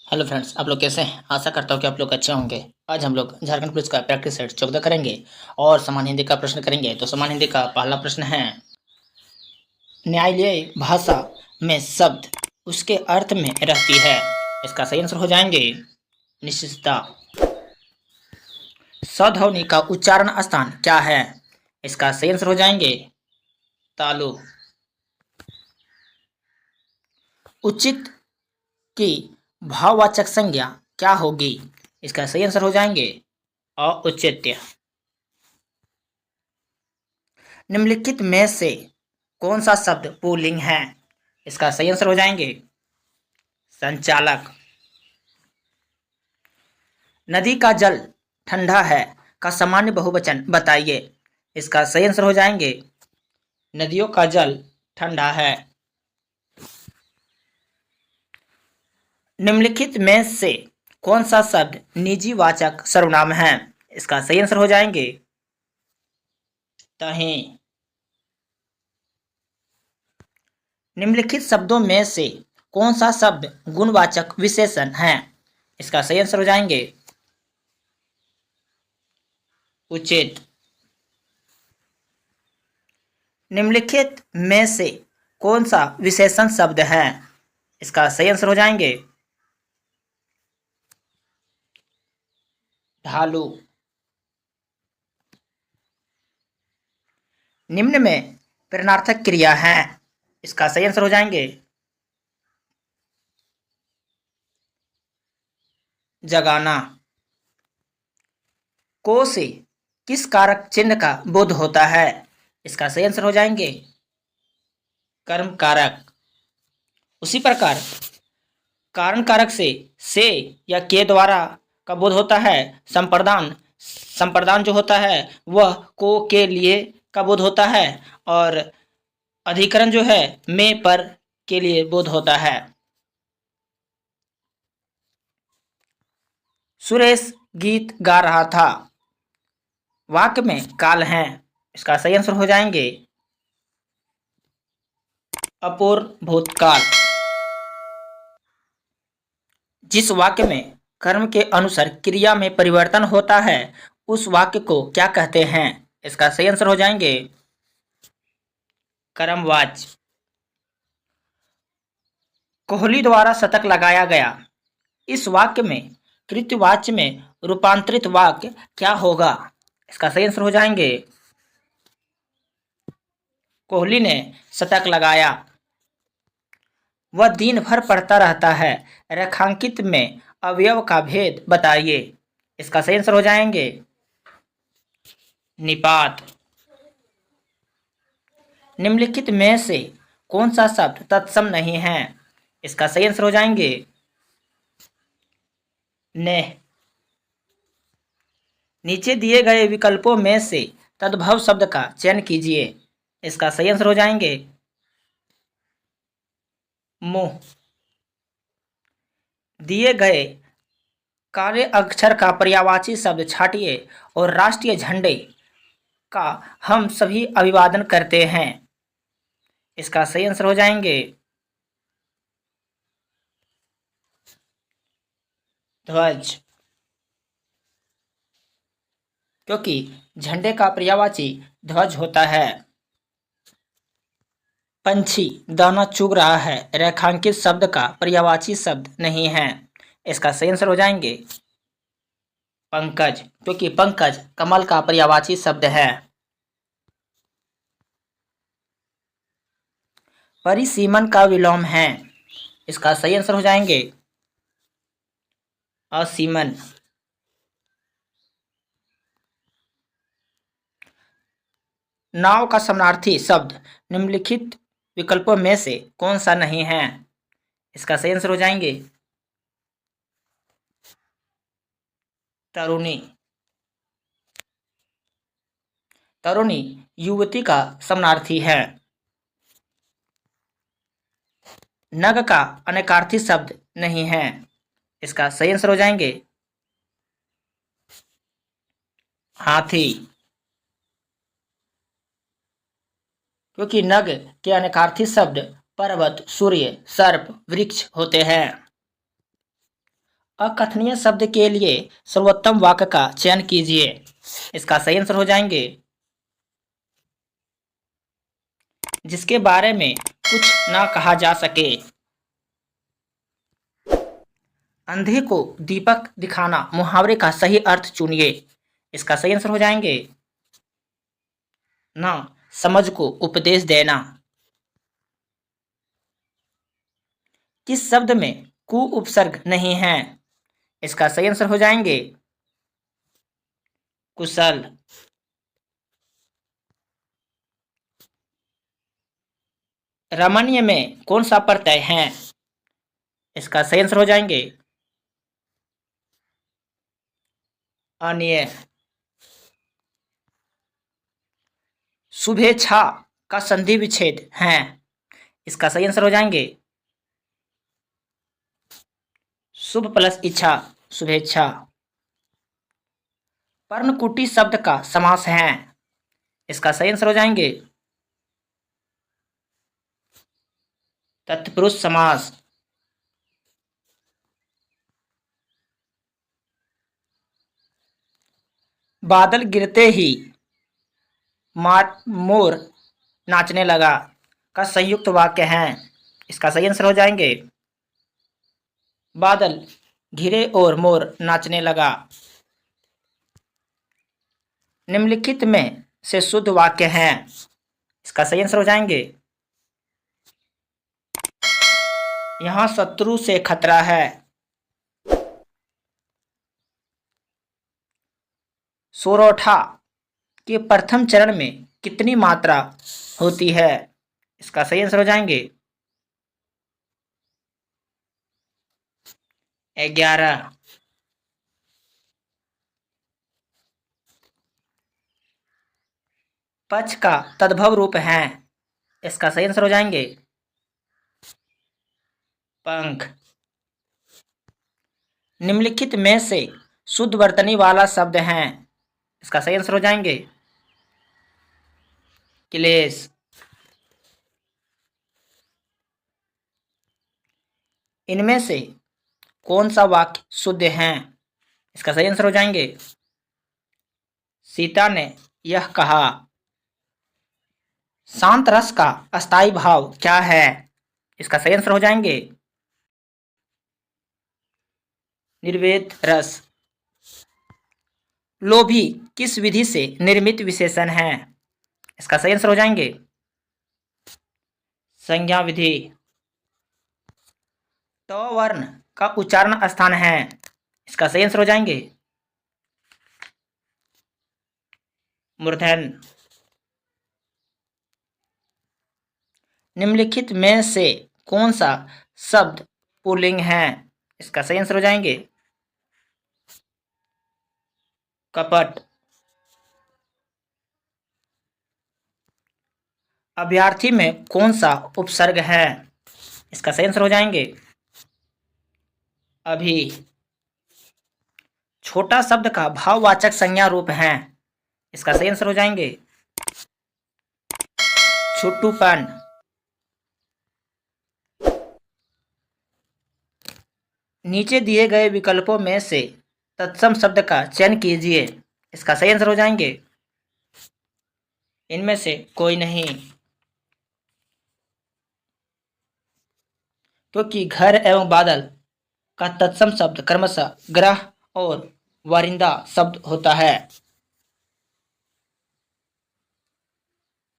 Hello friends, आप लोग कैसे हैं? आशा करता हूँ कि आप लोग अच्छे होंगे। आज हम लोग झारखंड पुलिस का प्रैक्टिस सेट 14 करेंगे और सामान्य हिंदी का प्रश्न करेंगे। तो सामान्य हिंदी का पहला प्रश्न है, न्यायालयीय भाषा में शब्द उसके अर्थ में रहती है। इसका सही आंसर हो जाएंगे निश्चितता। सध्वनि का उच्चारण स्थान क्या है? इसका सही आंसर हो जाएंगे तालु। उचित की भाववाचक संज्ञा क्या होगी? इसका सही आंसर हो जाएंगे औचित्य। निम्नलिखित में से कौन सा शब्द पुल्लिंग है? इसका सही आंसर हो जाएंगे संचालक। नदी का जल ठंडा है का सामान्य बहुवचन बताइए। इसका सही आंसर हो जाएंगे नदियों का जल ठंडा है। निम्नलिखित में से कौन सा शब्द निजी वाचक सर्वनाम है? इसका सही आंसर हो जाएंगे तहीं। निम्नलिखित शब्दों में से कौन सा शब्द गुणवाचक विशेषण है? इसका सही आंसर हो जाएंगे उचित। निम्नलिखित में से कौन सा विशेषण शब्द है? इसका सही आंसर हो जाएंगे ढालू। निम्न में प्रेरणार्थक क्रिया है। इसका सही आंसर हो जाएंगे जगाना। को से किस कारक चिन्ह का बोध होता है? इसका सही आंसर हो जाएंगे कर्म कारक। उसी प्रकार कारण कारक से या के द्वारा का बोध होता है। संप्रदान संप्रदान जो होता है वह को के लिए का बोध होता है और अधिकरण जो है में पर के लिए बोध होता है। सुरेश गीत गा रहा था। वाक्य में काल है। इसका सही आंसर हो जाएंगे अपूर्व भूतकाल। जिस वाक्य में कर्म के अनुसार क्रिया में परिवर्तन होता है उस वाक्य को क्या कहते हैं? इसका सही आंसर हो जाएंगे कर्मवाच्य। कोहली द्वारा शतक लगाया गया। इस वाक्य में कृत्यवाच्य में रूपांतरित वाक्य क्या होगा? इसका सही आंसर हो जाएंगे कोहली ने शतक लगाया। वह दिन भर पढ़ता रहता है। रेखांकित में अवयव का भेद बताइए। इसका सही आंसर हो जाएंगे निपात। निम्नलिखित में से कौन सा शब्द तत्सम नहीं है? इसका सही आंसर हो जाएंगे ने। नीचे दिए गए विकल्पों में से तद्भव शब्द का चयन कीजिए। इसका सही आंसर हो जाएंगे मुंह। दिए गए कार्य अक्षर का पर्यायवाची शब्द छाटिए और राष्ट्रीय झंडे का हम सभी अभिवादन करते हैं। इसका सही आंसर हो जाएंगे ध्वज, क्योंकि झंडे का पर्यायवाची ध्वज होता है। पंछी दाना चुग रहा है रेखांकित शब्द का पर्यायवाची शब्द नहीं है। इसका सही आंसर हो जाएंगे पंकज, क्योंकि पंकज कमल का पर्यायवाची शब्द है। परिसीमन का विलोम है। इसका सही आंसर हो जाएंगे असीमन। नाव का समानार्थी शब्द निम्नलिखित विकल्पों में से कौन सा नहीं है? इसका सही आंसर हो जाएंगे तरुणी। तरुणी युवती का समानार्थी है। नग का अनेकार्थी शब्द नहीं है। इसका सही आंसर हो जाएंगे हाथी, क्योंकि नग के अनेकार्थी शब्द पर्वत सूर्य सर्प वृक्ष होते हैं। अकथनीय शब्द के लिए सर्वोत्तम वाक्य का चयन कीजिए। इसका सही आंसर हो जाएंगे जिसके बारे में कुछ ना कहा जा सके। अंधे को दीपक दिखाना मुहावरे का सही अर्थ चुनिए। इसका सही आंसर हो जाएंगे ना समझ को उपदेश देना। किस शब्द में कु उपसर्ग नहीं है? इसका सही आंसर हो जाएंगे कुशल। रमणीय में कौन सा प्रत्यय है? इसका सही आंसर हो जाएंगे अन्य। शुभेच्छा का संधि विच्छेद है। इसका सही आंसर हो जाएंगे शुभ प्लस इच्छा शुभेच्छा। पर्णकुटी शब्द का समास है। इसका सही आंसर हो जाएंगे तत्पुरुष समास। बादल गिरते ही मोर नाचने लगा का संयुक्त वाक्य है। इसका सही आंसर हो जाएंगे बादल घिरे और मोर नाचने लगा। निम्नलिखित में से शुद्ध वाक्य है। इसका सही आंसर हो जाएंगे यहां शत्रु से खतरा है। सोरठा के प्रथम चरण में कितनी मात्रा होती है? इसका सही आंसर हो जाएंगे 11। पक्ष का तद्भव रूप है। इसका सही आंसर हो जाएंगे पंख। निम्नलिखित में से शुद्ध वर्तनी वाला शब्द है। इसका सही आंसर हो जाएंगे क्लेश। इनमें से कौन सा वाक्य शुद्ध है? इसका सही आंसर हो जाएंगे सीता ने यह कहा। शांत रस का अस्थायी भाव क्या है? इसका सही आंसर हो जाएंगे निर्वेद रस। लोभी किस विधि से निर्मित विशेषण है? इसका सही आंसर हो जाएंगे संज्ञा विधि। ट वर्ण का उच्चारण स्थान है। इसका सही आंसर हो जाएंगे मूर्धन। निम्नलिखित में से कौन सा शब्द पुल्लिंग है? इसका सही आंसर हो जाएंगे कपट। अभ्यर्थी में कौन सा उपसर्ग है? इसका सही आंसर हो जाएंगे अभी। छोटा शब्द का भाववाचक संज्ञा रूप है। इसका सही आंसर हो जाएंगे छुट्टूपन। नीचे दिए गए विकल्पों में से तत्सम शब्द का चयन कीजिए। इसका सही आंसर हो जाएंगे इनमें से कोई नहीं, क्योंकि घर एवं बादल का तत्सम शब्द क्रमशः ग्रह और वारिंदा शब्द होता है।